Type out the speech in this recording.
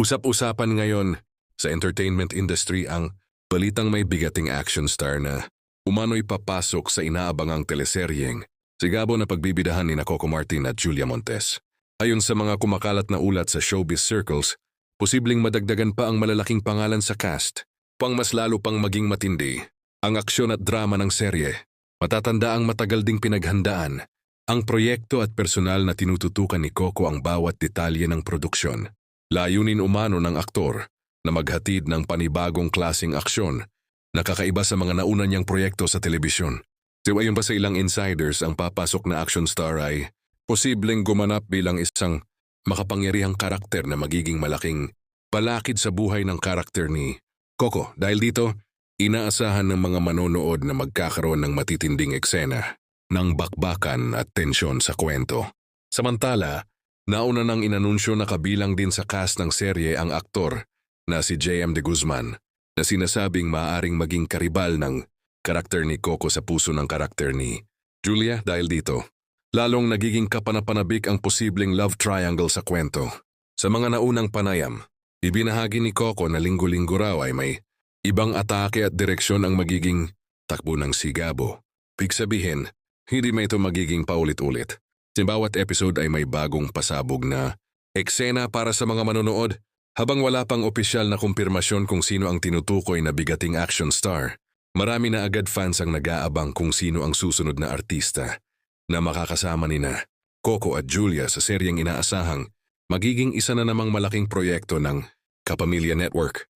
Usap-usapan ngayon sa entertainment industry ang balitang may bigating action star na umano'y papasok sa inaabangang teleseryeng sigabo na pagbibidahan ni Coco Martin at Julia Montes. Ayon sa mga kumakalat na ulat sa showbiz circles, posibleng madagdagan pa ang malalaking pangalan sa cast, pang mas lalo pang maging matindi ang aksyon at drama ng serye. Matatanda ang matagal ding pinaghandaan ang proyekto at personal na tinututukan ni Coco ang bawat detalye ng produksyon. Layunin umano ng aktor na maghatid ng panibagong klaseng aksyon na kakaiba sa mga nauna niyang proyekto sa telebisyon. So ayon pa sa ilang insiders, ang papasok na action star ay posibleng gumanap bilang isang makapangyarihang karakter na magiging malaking balakid sa buhay ng karakter ni Coco. Dahil dito, inaasahan ng mga manonood na magkakaroon ng matitinding eksena ng bakbakan at tensyon sa kwento. Samantala, nauna nang inanunsyo na kabilang din sa cast ng serye ang aktor na si J.M. De Guzman na sinasabing maaaring maging karibal ng karakter ni Coco sa puso ng karakter ni Julia. Dahil dito, lalong nagiging kapanapanabik ang posibleng love triangle sa kwento. Sa mga naunang panayam, ibinahagi ni Coco na linggo-linggo raw ay may ibang atake at direksyon ang magiging takbo ng sigabo. Ibig sabihin, hindi may ito magiging paulit-ulit. Sa bawat episode ay may bagong pasabog na eksena para sa mga manonood. Habang wala pang opisyal na kumpirmasyon kung sino ang tinutukoy na bigating action star, marami na agad fans ang nag-aabang kung sino ang susunod na artista na makakasama nina Coco at Julia sa seryeng inaasahang magiging isa na namang malaking proyekto ng Kapamilya Network.